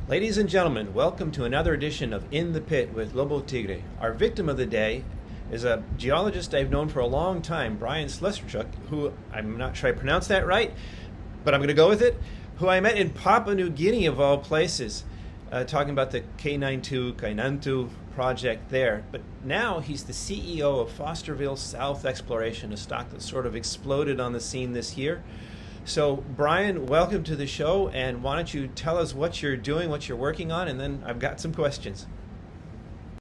Ladies and gentlemen, welcome to another edition of In the Pit with Lobo Tigre. Our victim of the day is a geologist I've known for a long time, Bryan Slusarchuk, who I'm not sure I pronounced that right, but I'm going to go with it, who I met in Papua New Guinea of all places, talking about the K92 Kainantu project there. But now he's the CEO of Fosterville South Exploration, a stock that sort of exploded on the scene this year. So, Bryan, welcome to the show, and why don't you tell us what you're doing, what you're working on, and then I've got some questions.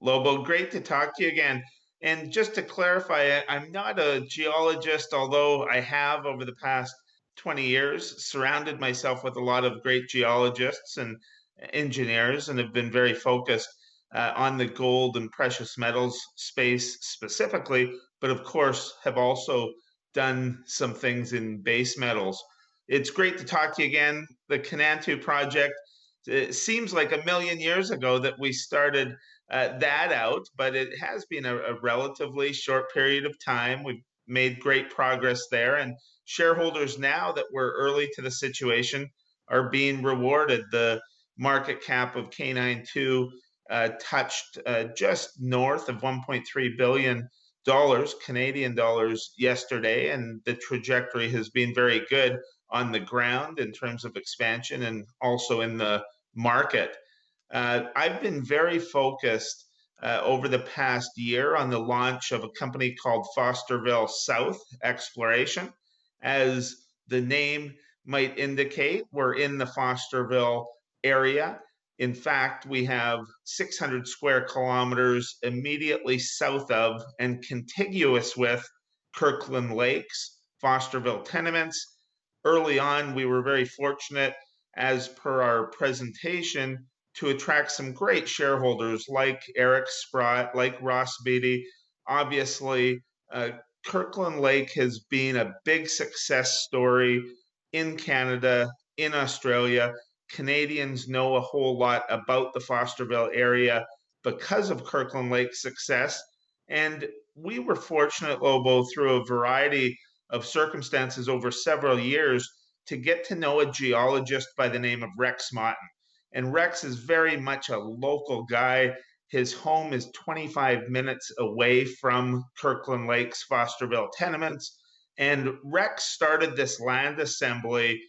Lobo, great to talk to you again. And just to clarify, I'm not a geologist, although I have over the past 20 years surrounded myself with a lot of great geologists and engineers and have been very focused on the gold and precious metals space specifically, but of course have also done some things in base metals. It's great to talk to you again. The Kanantu project, it seems like a million years ago that we started that out, but it has been a relatively short period of time. We've made great progress there, and shareholders now that we're early to the situation are being rewarded. The market cap of K92 touched just north of 1.3 billion dollars, Canadian dollars, yesterday, and the trajectory has been very good on the ground in terms of expansion and also in the market. I've been very focused over the past year on the launch of a company called Fosterville South Exploration. As the name might indicate, we're in the Fosterville area. In fact, we have 600 square kilometers immediately south of and contiguous with Kirkland Lakes, Fosterville tenements. Early on, we were very fortunate, as per our presentation, to attract some great shareholders like Eric Sprott, like Ross Beatty. Obviously, Kirkland Lake has been a big success story in Canada, in Australia. Canadians know a whole lot about the Fosterville area because of Kirkland Lake's success. And we were fortunate, Lobo, through a variety of circumstances over several years to get to know a geologist by the name of Rex Motton. And Rex is very much a local guy. His home is 25 minutes away from Kirkland Lake's Fosterville tenements. And Rex started this land assembly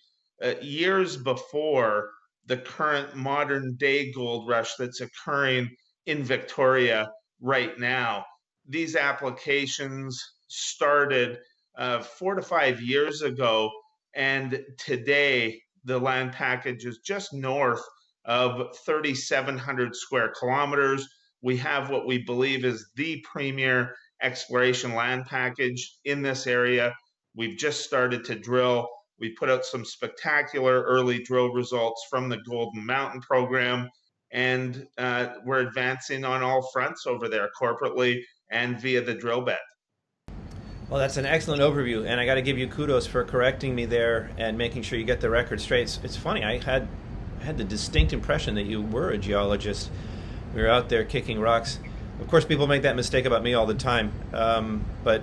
years before the current modern day gold rush that's occurring in Victoria right now. These applications started 4 to 5 years ago, and today the land package is just north of 3,700 square kilometers. We have what we believe is the premier exploration land package in this area. We've just started to drill. We put out some spectacular early drill results from the Golden Mountain program, and we're advancing on all fronts over there corporately and via the drill bit. Well, that's an excellent overview, and I got to give you kudos for correcting me there and making sure you get the record straight. It's funny, I had the distinct impression that you were a geologist. We were out there kicking rocks. Of course, people make that mistake about me all the time, but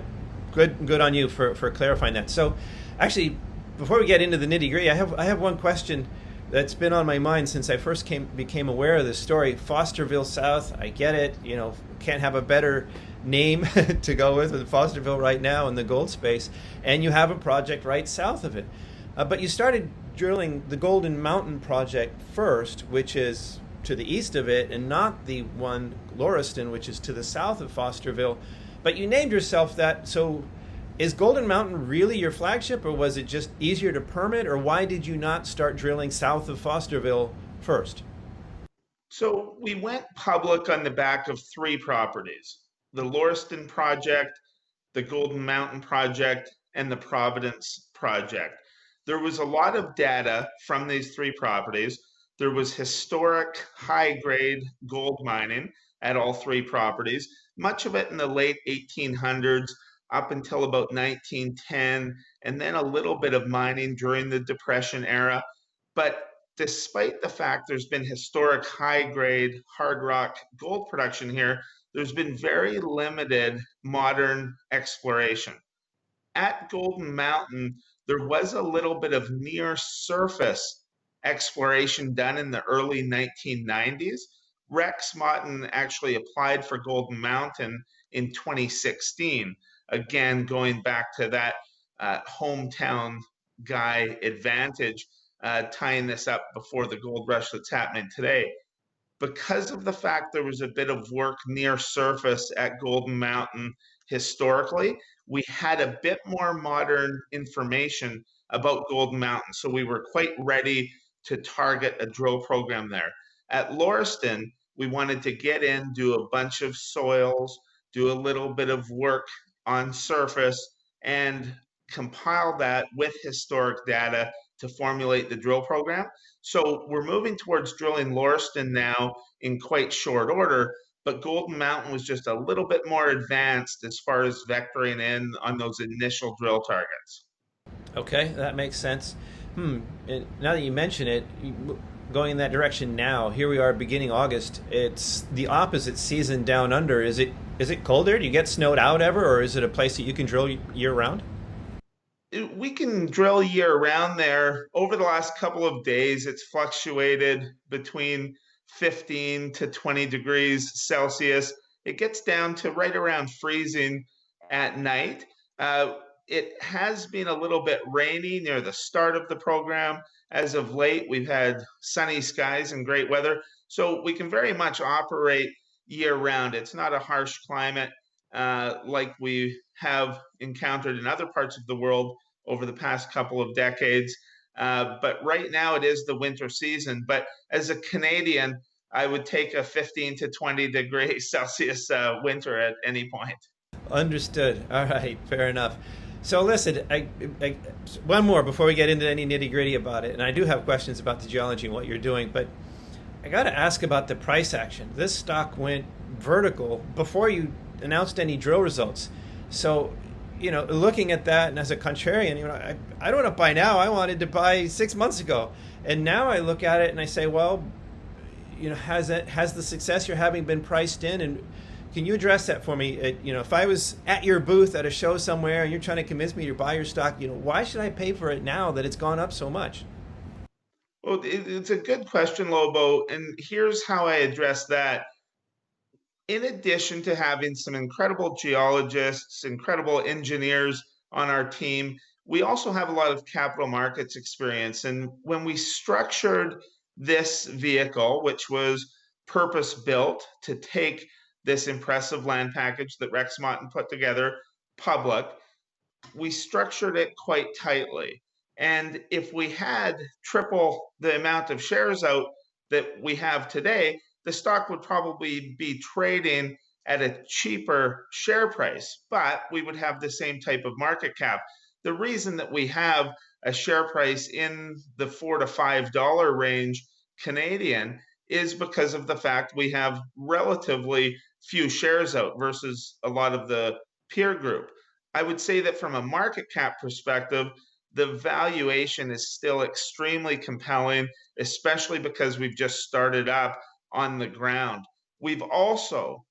good on you for clarifying that. So, actually, before we get into the nitty gritty, I have one question that's been on my mind since I first became aware of this story. Fosterville South, I get it. You know, can't have a better name to go with than Fosterville right now in the gold space, and you have a project right south of it. But you started drilling the Golden Mountain project first, which is to the east of it, and not the one Lauriston, which is to the south of Fosterville. But you named yourself that, so is Golden Mountain really your flagship, or was it just easier to permit, or why did you not start drilling south of Fosterville first? So we went public on the back of three properties: the Lauriston project, the Golden Mountain project, and the Providence project. There was a lot of data from these three properties. There was historic high grade gold mining at all three properties, much of it in the late 1800s up until about 1910, and then a little bit of mining during the Depression era. But despite the fact there's been historic high grade hard rock gold production here, there's been very limited modern exploration. At Golden Mountain, there was a little bit of near surface exploration done in the early 1990s. Rex Motton actually applied for Golden Mountain in 2016, again, going back to that hometown guy advantage, tying this up before the gold rush that's happening today. Because of the fact there was a bit of work near surface at Golden Mountain historically, we had a bit more modern information about Golden Mountain. So we were quite ready to target a drill program there. At Lauriston, we wanted to get in, do a bunch of soils, do a little bit of work on surface, and compile that with historic data to formulate the drill program. So we're moving towards drilling Lauriston now in quite short order, but Golden Mountain was just a little bit more advanced as far as vectoring in on those initial drill targets. Okay, that makes sense. Now that you mention it, going in that direction now, here we are beginning August. It's the opposite season down under. Is it colder? Do you get snowed out ever, or is it a place that you can drill year round? We can drill year round there. Over the last couple of days, it's fluctuated between 15 to 20 degrees Celsius. It gets down to right around freezing at night. It has been a little bit rainy near the start of the program. As of late, we've had sunny skies and great weather. So we can very much operate year round. It's not a harsh climate like we have encountered in other parts of the world over the past couple of decades. But right now it is the winter season. But as a Canadian, I would take a 15 to 20 degree Celsius winter at any point. Understood. All right, fair enough. So listen, one more before we get into any nitty gritty about it, and I do have questions about the geology and what you're doing, but I got to ask about the price action. This stock went vertical before you announced any drill results. So, looking at that, and as a contrarian, I don't want to buy now. I wanted to buy 6 months ago, and now I look at it and I say, well, has the success you're having been priced in? And can you address that for me? If I was at your booth at a show somewhere and you're trying to convince me to buy your stock, why should I pay for it now that it's gone up so much? Well, it's a good question, Lobo. And here's how I address that. In addition to having some incredible geologists, incredible engineers on our team, we also have a lot of capital markets experience. And when we structured this vehicle, which was purpose built to take this impressive land package that Rex Motton put together public, we structured it quite tightly. And if we had triple the amount of shares out that we have today, the stock would probably be trading at a cheaper share price, but we would have the same type of market cap. The reason that we have a share price in the $4 to $5 range Canadian is because of the fact we have relatively few shares out versus a lot of the peer group. I would say that from a market cap perspective, the valuation is still extremely compelling, especially because we've just started up on the ground. We've also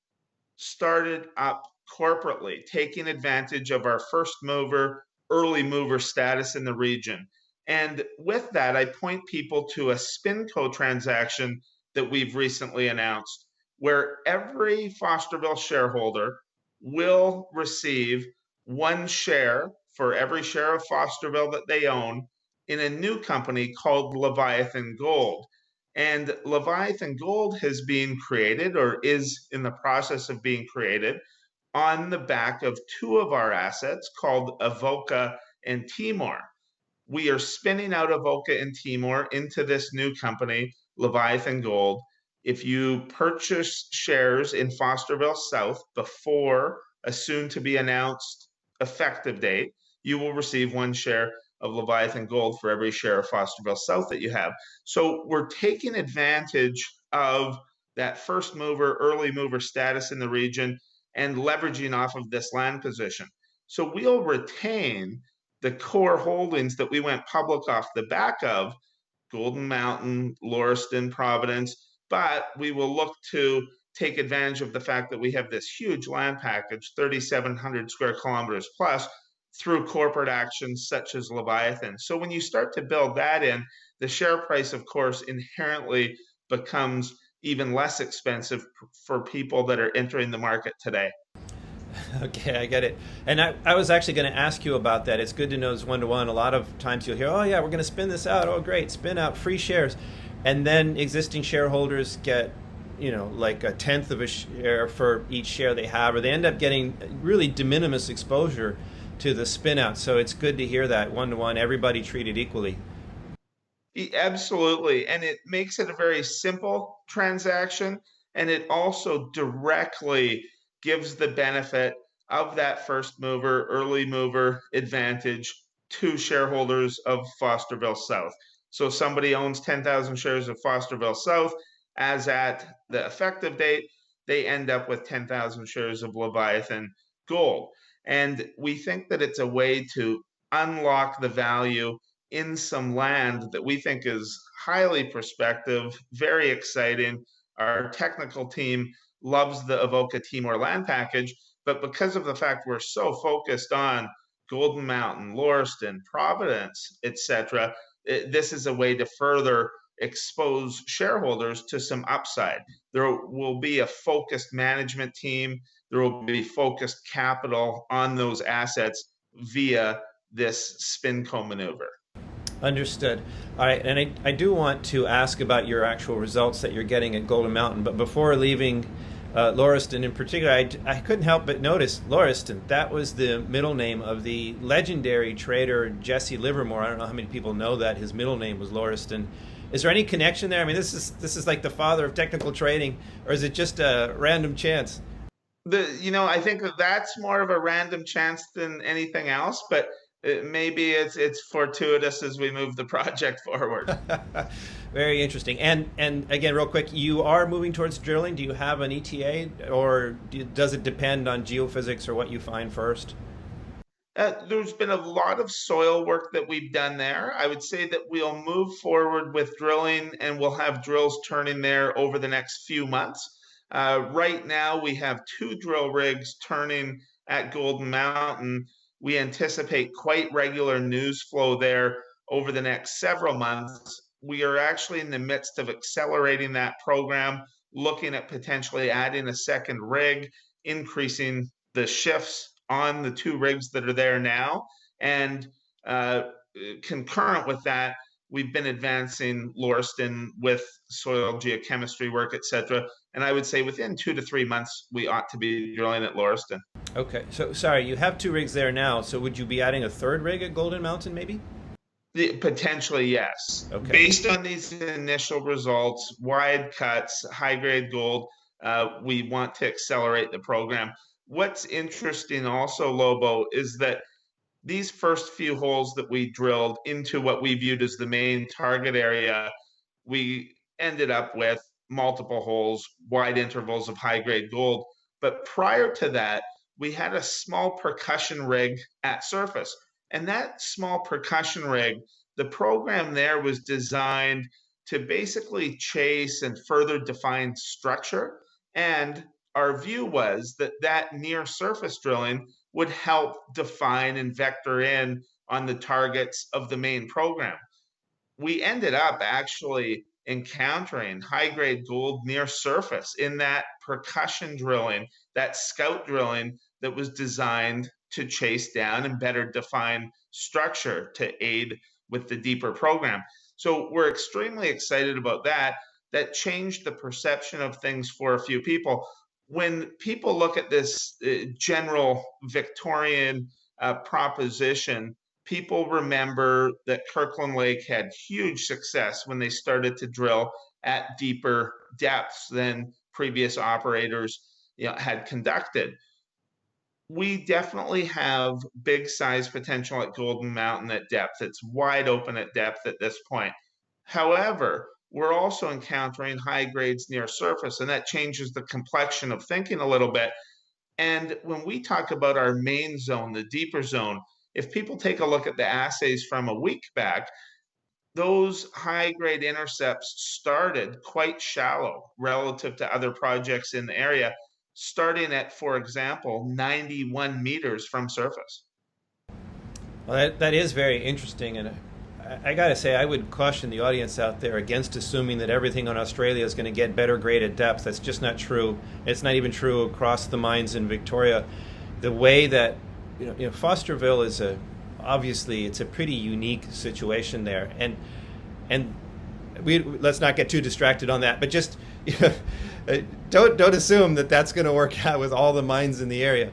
started up corporately, taking advantage of our first mover, early mover status in the region. And with that, I point people to a SpinCo transaction that we've recently announced, where every Fosterville shareholder will receive one share for every share of Fosterville that they own in a new company called Leviathan Gold. And Leviathan Gold has been created, or is in the process of being created, on the back of two of our assets called Avoca and Timor. We are spinning out Avoca and Timor into this new company, Leviathan Gold. If you purchase shares in Fosterville South before a soon to be announced effective date, you will receive one share of Leviathan Gold for every share of Fosterville South that you have. So we're taking advantage of that first mover, early mover status in the region and leveraging off of this land position. So we'll retain the core holdings that we went public off the back of, Golden Mountain, Lauriston, Providence, but we will look to take advantage of the fact that we have this huge land package, 3,700 square kilometers plus, through corporate actions such as Leviathan. So when you start to build that in, the share price, of course, inherently becomes even less expensive for people that are entering the market today. Okay, I get it. And I was actually going to ask you about that. It's good to know it's one to one. A lot of times you'll hear, oh, yeah, we're going to spin this out. Oh, great, spin out, free shares. And then existing shareholders get, like a tenth of a share for each share they have, or they end up getting really de minimis exposure to the spin out. So it's good to hear that one to one, everybody treated equally. Absolutely. And it makes it a very simple transaction. And it also directly gives the benefit of that first mover, early mover advantage to shareholders of Fosterville South. So somebody owns 10,000 shares of Fosterville South. As at the effective date, they end up with 10,000 shares of Leviathan Gold. And we think that it's a way to unlock the value in some land that we think is highly prospective, very exciting. Our technical team loves the Avoca Timor land package, but because of the fact we're so focused on Golden Mountain, Lauriston, Providence, etc., this is a way to further expose shareholders to some upside. There will be a focused management team. There will be focused capital on those assets via this SpinCo maneuver. Understood. All right, and I do want to ask about your actual results that you're getting at Golden Mountain, but before leaving Lauriston in particular, I couldn't help but notice Lauriston. That was the middle name of the legendary trader Jesse Livermore. I don't know how many people know that his middle name was Lauriston. Is there any connection there? I mean, this is like the father of technical trading, or is it just a random chance? I think that that's more of a random chance than anything else, but maybe it's fortuitous as we move the project forward. Very interesting. And again, real quick, you are moving towards drilling. Do you have an ETA, or does it depend on geophysics or what you find first? There's been a lot of soil work that we've done there. I would say that we'll move forward with drilling and we'll have drills turning there over the next few months. Right now, we have 2 drill rigs turning at Golden Mountain. We anticipate quite regular news flow there over the next several months. We are actually in the midst of accelerating that program, looking at potentially adding a second rig, increasing the shifts on the 2 rigs that are there now. And uh, concurrent with that, we've been advancing Lauriston with soil geochemistry work, etc. And I would say within 2 to 3 months, we ought to be drilling at Lauriston. Okay, so sorry, you have 2 rigs there now. So would you be adding a third rig at Golden Mountain, maybe? Potentially, yes. Okay. Based on these initial results, wide cuts, high grade gold, we want to accelerate the program. What's interesting also, Lobo, is that these first few holes that we drilled into what we viewed as the main target area, we ended up with multiple holes, wide intervals of high grade gold. But prior to that, we had a small percussion rig at surface. And that small percussion rig, the program there was designed to basically chase and further define structure. And our view was that that near surface drilling would help define and vector in on the targets of the main program. We ended up actually encountering high grade gold near surface in that percussion drilling, that scout drilling that was designed to chase down and better define structure to aid with the deeper program. So we're extremely excited about that. That changed the perception of things for a few people. When people look at this general Victorian proposition, people remember that Kirkland Lake had huge success when they started to drill at deeper depths than previous operators had conducted. We definitely have big size potential at Golden Mountain at depth. It's wide open at depth at this point. However, we're also encountering high grades near surface, and that changes the complexion of thinking a little bit. And when we talk about our main zone, the deeper zone, if people take a look at the assays from a week back, those high grade intercepts started quite shallow relative to other projects in the area, starting at, for example, 91 meters from surface. Well, that is very interesting, and I got to say, I would caution the audience out there against assuming that everything on Australia is going to get better grade at depth. That's just not true. It's not even true across the mines in Victoria. The way that Fosterville is obviously it's a pretty unique situation there, and let's not get too distracted on that, but just don't assume that that's going to work out with all the mines in the area.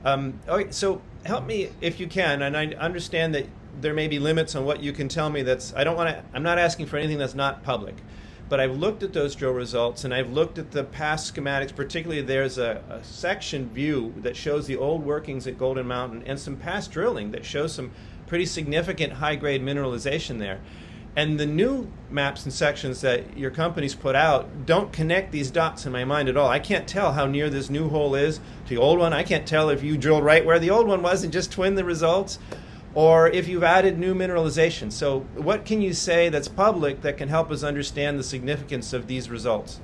Okay, so help me if you can, and I understand that there may be limits on what you can tell me. I don't want to. I'm not asking for anything that's not public, but I've looked at those drill results and I've looked at the past schematics. Particularly, there's a section view that shows the old workings at Golden Mountain and some past drilling that shows some pretty significant high-grade mineralization there. And the new maps and sections that your company's put out don't connect these dots in my mind at all. I can't tell how near this new hole is to the old one. I can't tell if you drilled right where the old one was and just twin the results, or if you've added new mineralization. So what can you say that's public that can help us understand the significance of these results?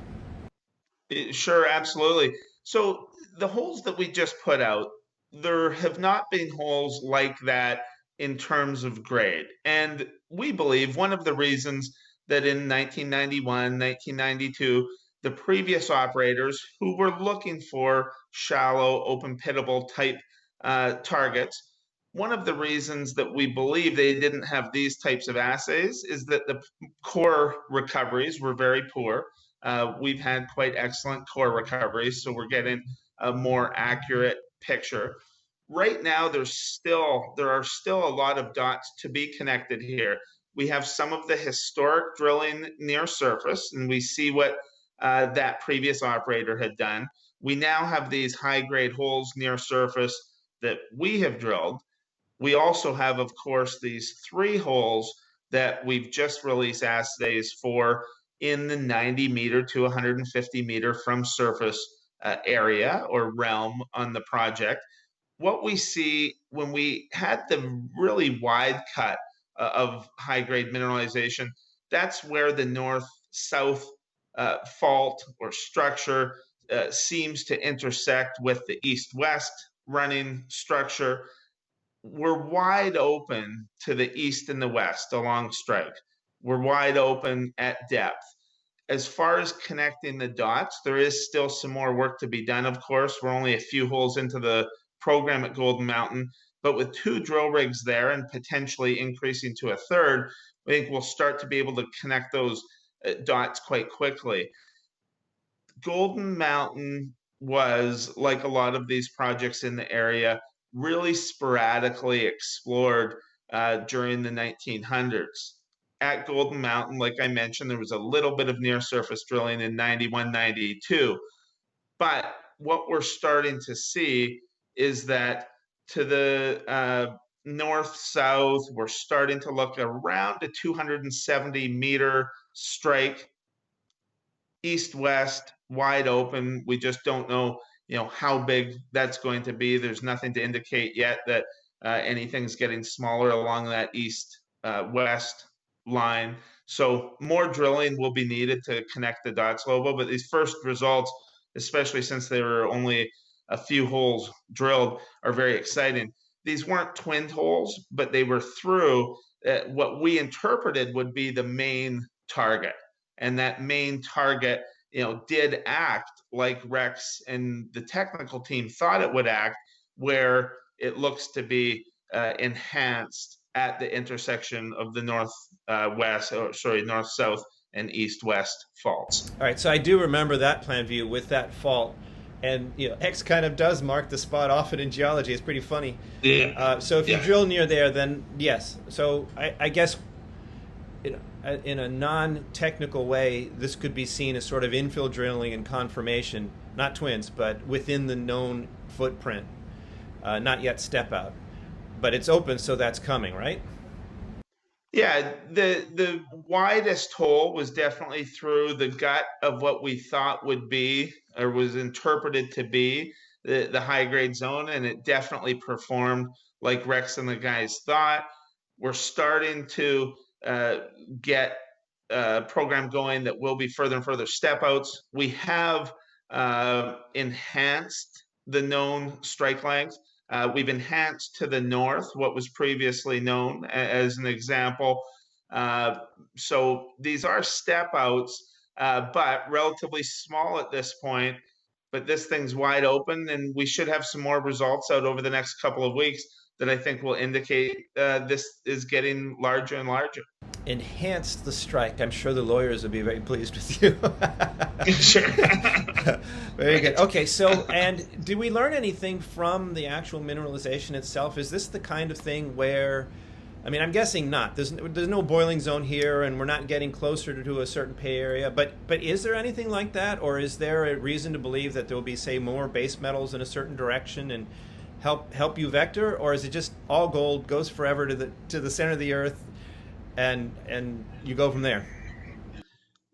Sure, absolutely. So the holes that we just put out, there have not been holes like that in terms of grade. And we believe one of the reasons that in 1991, 1992, the previous operators who were looking for shallow, open pitable type targets, one of the reasons that we believe they didn't have these types of assays is that the core recoveries were very poor. We've had quite excellent core recoveries, so we're getting a more accurate picture. Right now, there are still a lot of dots to be connected here. We have some of the historic drilling near surface, and we see what that previous operator had done. We now have these high grade holes near surface that we have drilled. We also have, of course, these three holes that we've just released assays for in the 90 meter to 150 meter from surface area or realm on the project. What we see when we had the really wide cut of high grade mineralization, that's where the north south fault or structure seems to intersect with the east west running structure. We're wide open to the east and the west along strike. We're wide open at depth. As far as connecting the dots, there is still some more work to be done, of course. We're only a few holes into the program at Golden Mountain, but with two drill rigs there and potentially increasing to a third, I think we'll start to be able to connect those dots quite quickly. Golden Mountain was, like a lot of these projects in the area, really sporadically explored during the 1900s. At Golden Mountain, like I mentioned, there was a little bit of near surface drilling in 91, 92. But what we're starting to see is that to the north south, we're starting to look around a 270 meter strike east west wide open. We just don't know how big that's going to be. There's nothing to indicate yet that anything's getting smaller along that east west line. So more drilling will be needed to connect the dots, Lobo, but these first results, especially since they were only a few holes drilled, are very exciting. These weren't twinned holes, but they were through what we interpreted would be the main target. And that main target, did act like Rex and the technical team thought it would act, where it looks to be enhanced at the intersection of the north north south and east west faults. All right, so I do remember that plan view with that fault, and X kind of does mark the spot often in geology. It's pretty funny. Yeah. So if you drill near there, then yes. So I guess in a non-technical way, this could be seen as sort of infill drilling and confirmation, not twins, but within the known footprint, not yet step out. But it's open, so that's coming, right? Yeah, the widest hole was definitely through the gut of what we thought would be, or was interpreted to be, the high grade zone, and it definitely performed like Rex and the guys thought. We're starting to get a program going that will be further and further step outs. We have enhanced the known strike length. We've enhanced to the north what was previously known as an example. Uh, so these are step outs, but relatively small at this point. But this thing's wide open, and we should have some more results out over the next couple of weeks that I think will indicate this is getting larger and larger. Enhance the strike. I'm sure the lawyers would be very pleased with you. Sure. Very good. Right. Okay, so, and did we learn anything from the actual mineralization itself? Is this the kind of thing where, I mean, I'm guessing not. There's no boiling zone here, and we're not getting closer to a certain pay area. But is there anything like that, or is there a reason to believe that there will be, say, more base metals in a certain direction and help you vector, or is it just all gold goes forever to the center of the earth, and you go from there?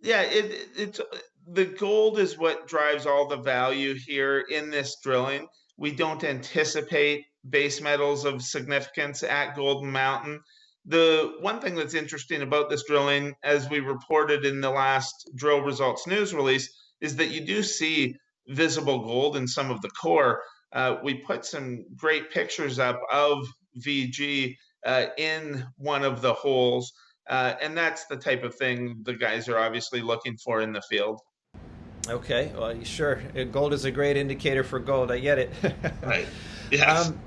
Yeah, it's the gold is what drives all the value here in this drilling. We don't anticipate base metals of significance at Golden Mountain. The one thing that's interesting about this drilling, as we reported in the last drill results news release, is that you do see visible gold in some of the core. We put some great pictures up of VG in one of the holes. And that's the type of thing the guys are obviously looking for in the field. Okay, well, sure. Gold is a great indicator for gold. I get it. Right. Yes. um,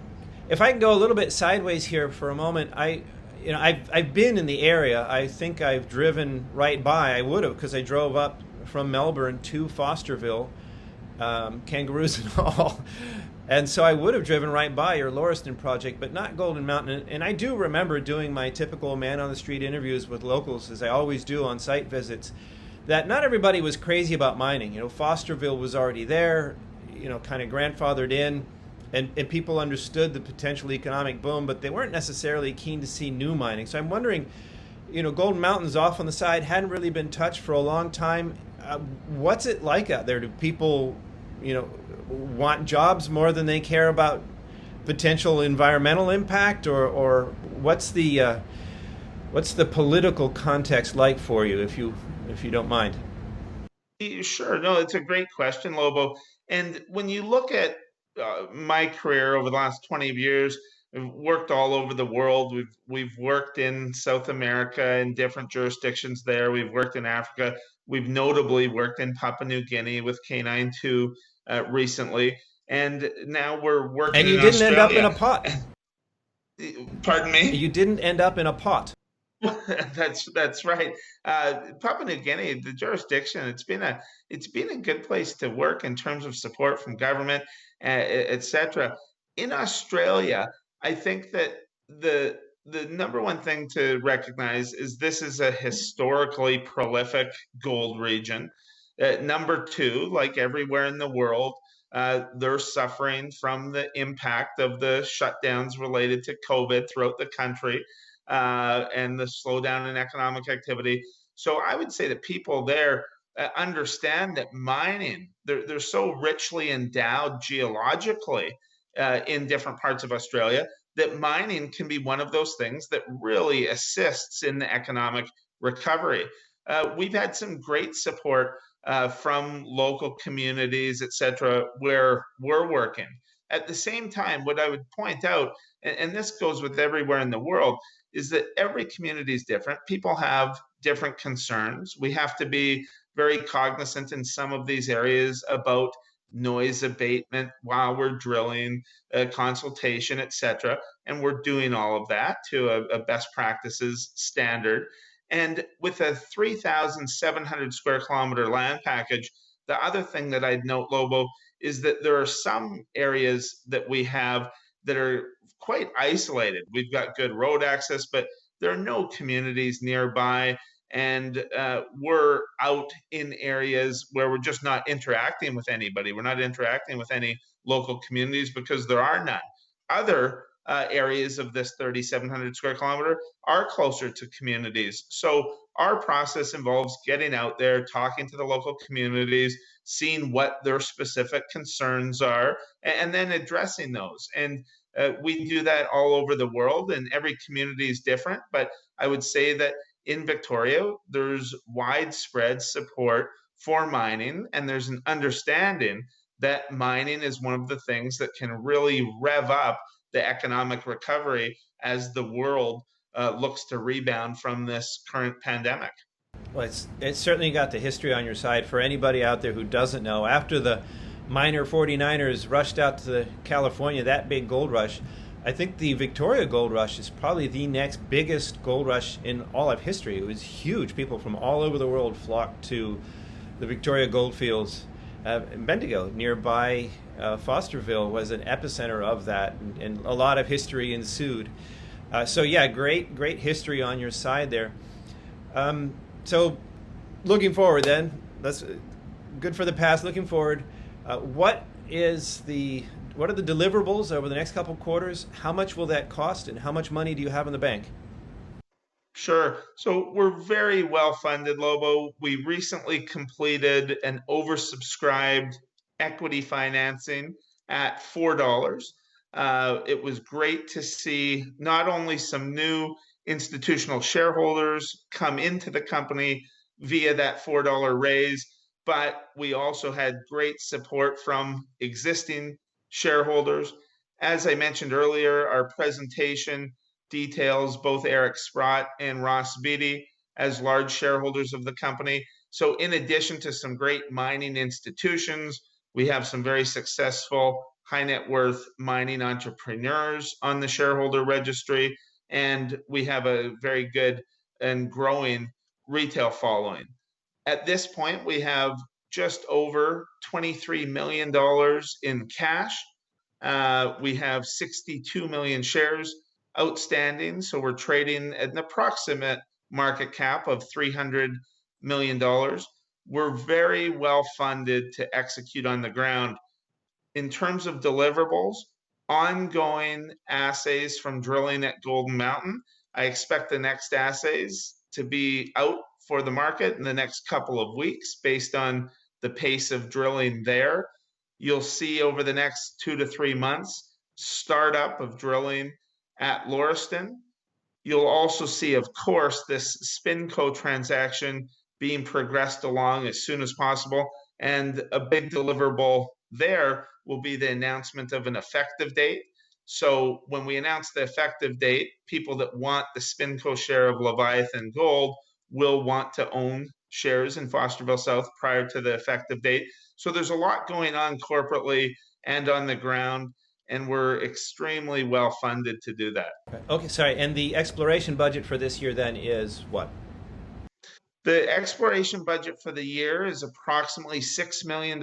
if I can go a little bit sideways here for a moment, I've been in the area. I think I've driven right by. I would have because I drove up from Melbourne to Fosterville, kangaroos and all. And so I would have driven right by your Lauriston project, but not Golden Mountain. And I do remember doing my typical man on the street interviews with locals, as I always do on site visits, that not everybody was crazy about mining. You know, Fosterville was already there, you know, kind of grandfathered in, and people understood the potential economic boom, but they weren't necessarily keen to see new mining. So I'm wondering, you know, Golden Mountain's off on the side, hadn't really been touched for a long time. What's it like out there? Do people, you know, want jobs more than they care about potential environmental impact, or what's the political context like for you, if you don't mind? Sure. No, it's a great question, Lobo. And when you look at my career over the last 20 years, I've worked all over the world. We've worked in South America in different jurisdictions there. We've worked in Africa. We've notably worked in Papua New Guinea with K9 2 recently. And now we're And working you in didn't end up in a Australia. pot. Pardon me? You didn't end up in a pot. That's right. Papua New Guinea, the jurisdiction, it's been a good place to work in terms of support from government, etc. In Australia, I think that the number one thing to recognize is this is a historically prolific gold region. Number two, like everywhere in the world, they're suffering from the impact of the shutdowns related to COVID throughout the country and the slowdown in economic activity. So I would say that people there understand that mining, they're so richly endowed geologically in different parts of Australia that mining can be one of those things that really assists in the economic recovery. We've had some great support from local communities, et cetera, where we're working. At the same time, what I would point out, and this goes with everywhere in the world, is that every community is different. People have different concerns. We have to be very cognizant in some of these areas about noise abatement while we're drilling, consultation, etc. And we're doing all of that to a best practices standard. And with a 3,700 square kilometer land package, the other thing that I'd note, Lobo, is that there are some areas that we have that are quite isolated. We've got good road access, but there are no communities nearby. And we're out in areas where we're just not interacting with anybody. We're not interacting with any local communities because there are none. Other areas of this 3,700 square kilometer are closer to communities. So our process involves getting out there, talking to the local communities, seeing what their specific concerns are, and then addressing those. And we do that all over the world, and every community is different. But I would say that in Victoria, there's widespread support for mining, and there's an understanding that mining is one of the things that can really rev up the economic recovery as the world looks to rebound from this current pandemic. Well, it's certainly got the history on your side. For anybody out there who doesn't know, after the miner 49ers rushed out to California, that big gold rush, I think the Victoria gold rush is probably the next biggest gold rush in all of history. It was huge. People from all over the world flocked to the Victoria goldfields. Bendigo, nearby Fosterville, was an epicenter of that, and a lot of history ensued. So yeah, great history on your side there. So looking forward then, that's good for the past. Looking forward, what are the deliverables over the next couple quarters? How much will that cost, and how much money do you have in the bank? Sure. So we're very well funded, Lobo. We recently completed an oversubscribed equity financing at $4. It was great to see not only some new institutional shareholders come into the company via that $4 raise, but we also had great support from existing shareholders. As I mentioned earlier, our presentation details both Eric Sprott and Ross Beatty as large shareholders of the company. So, in addition to some great mining institutions, we have some very successful high net worth mining entrepreneurs on the shareholder registry, and we have a very good and growing retail following. At this point, we have just over $23 million in cash. We have 62 million shares outstanding, so we're trading at an approximate market cap of $300 million. We're very well funded to execute on the ground. In terms of deliverables, ongoing assays from drilling at Golden Mountain. I expect the next assays to be out for the market in the next couple of weeks based on the pace of drilling there. You'll see over the next 2 to 3 months startup of drilling at Lauriston. You'll also see, of course, this SpinCo transaction being progressed along as soon as possible. And a big deliverable there will be the announcement of an effective date. So when we announce the effective date, people that want the SpinCo share of Leviathan Gold will want to own shares in Fosterville South prior to the effective date. So there's a lot going on corporately and on the ground, and we're extremely well funded to do that. Okay, sorry. And the exploration budget for this year then is what? The exploration budget for the year is approximately $6 million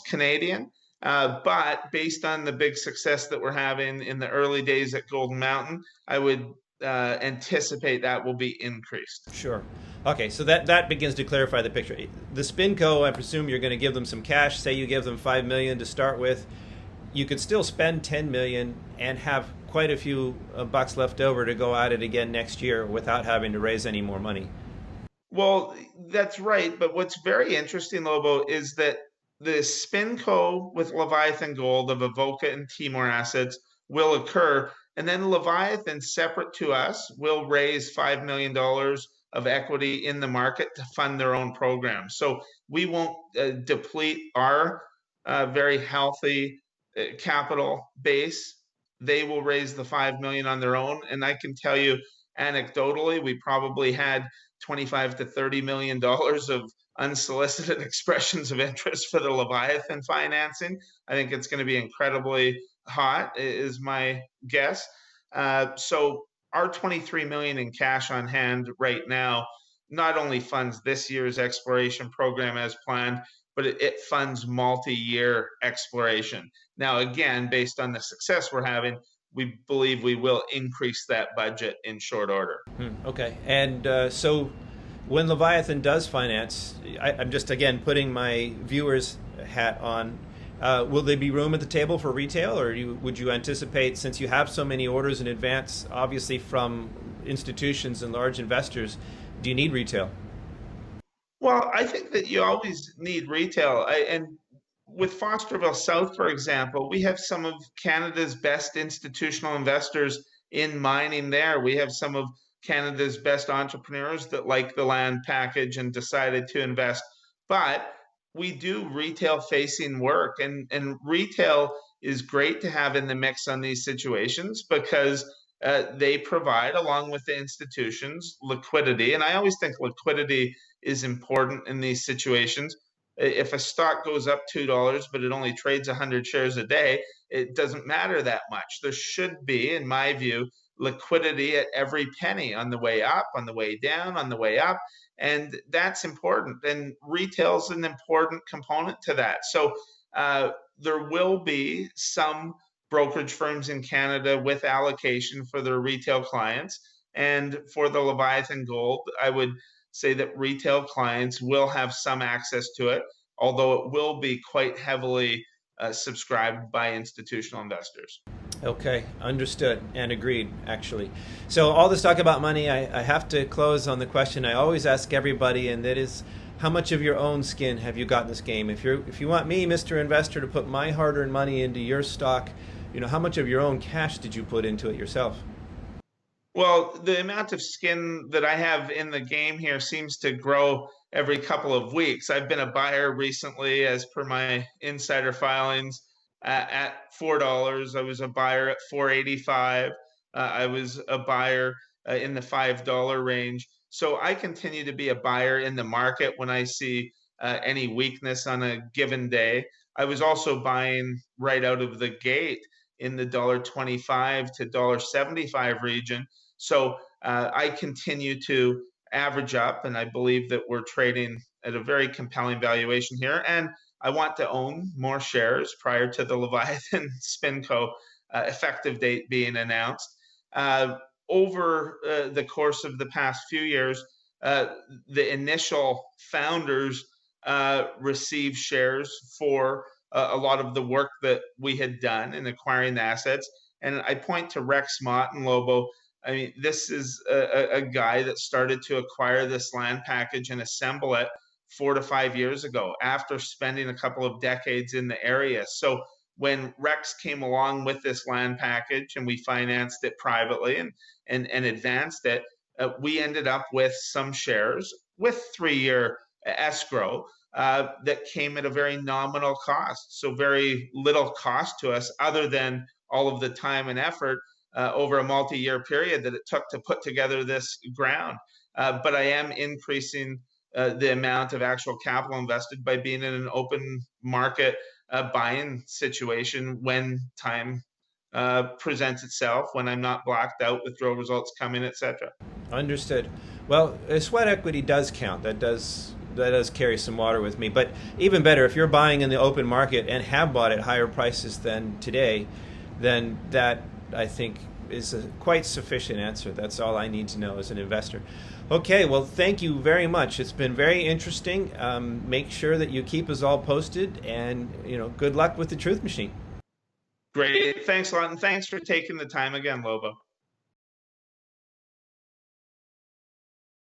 Canadian. But based on the big success that we're having in the early days at Golden Mountain, I would anticipate that will be increased. Sure. Okay, so that begins to clarify the picture. The SpinCo, I presume you're going to give them some cash. Say you give them $5 million to start with. You could still spend $10 million and have quite a few bucks left over to go at it again next year without having to raise any more money. Well, that's right. But what's very interesting, Lobo, is that the SpinCo with Leviathan Gold of Avoca and Timor assets will occur. And then Leviathan, separate to us, will raise $5 million of equity in the market to fund their own program. So we won't deplete our very healthy capital base. They will raise the $5 million on their own. And I can tell you anecdotally, we probably had $25 to $30 million of unsolicited expressions of interest for the Leviathan financing. I think it's going to be incredibly hot, is my guess. So our $23 million in cash on hand right now not only funds this year's exploration program as planned, but it funds multi-year exploration. Now, again, based on the success we're having, we believe we will increase that budget in short order. Okay. And so when Leviathan does finance, I'm just, again, putting my viewer's hat on, will there be room at the table for retail, or would you anticipate, since you have so many orders in advance, obviously from institutions and large investors, do you need retail? Well, I think that you always need retail. And with Fosterville South, for example, we have some of Canada's best institutional investors in mining there. We have some of Canada's best entrepreneurs that like the land package and decided to invest. But we do retail facing work, and retail is great to have in the mix on these situations because they provide, along with the institutions, liquidity. And I always think liquidity is important in these situations. If a stock goes up $2, but it only trades 100 shares a day, it doesn't matter that much. There should be, in my view, liquidity at every penny, on the way up, on the way down, on the way up. And that's important. And retail is an important component to that. So there will be some brokerage firms in Canada with allocation for their retail clients. And for the Leviathan Gold, I would say that retail clients will have some access to it, although it will be quite heavily subscribed by institutional investors. Okay, understood and agreed, actually. So all this talk about money, I have to close on the question I always ask everybody, and that is, how much of your own skin have you got in this game? If you want me, Mr. Investor, to put my hard-earned money into your stock, how much of your own cash did you put into it yourself? Well, the amount of skin that I have in the game here seems to grow every couple of weeks. I've been a buyer recently, as per my insider filings, at $4. I was a buyer at 4.85. I was a buyer in the $5 range. So I continue to be a buyer in the market when I see any weakness on a given day. I was also buying right out of the gate in the $1.25 to $1.75 region. So I continue to average up, and I believe that we're trading at a very compelling valuation here. And I want to own more shares prior to the Leviathan SpinCo effective date being announced. Over the course of the past few years, the initial founders received shares for a lot of the work that we had done in acquiring the assets. And I point to Rex Mott and Lobo. I mean, this is a guy that started to acquire this land package and assemble it 4 to 5 years ago after spending a couple of decades in the area. So when Rex came along with this land package and we financed it privately and advanced it, we ended up with some shares with 3-year escrow that came at a very nominal cost. So very little cost to us other than all of the time and effort over a multi-year period that it took to put together this ground. But I am increasing the amount of actual capital invested by being in an open market buying situation when time presents itself, when I'm not blacked out with drill results coming, etc. Understood. Well, sweat equity does count. That does carry some water with me. But even better, if you're buying in the open market and have bought at higher prices than today, then that, I think, is a quite sufficient answer. That's all I need to know as an investor. Okay, well, thank you very much. It's been very interesting. Make sure that you keep us all posted, and good luck with the Truth Machine. Great. Thanks a lot. And thanks for taking the time again, Lobo.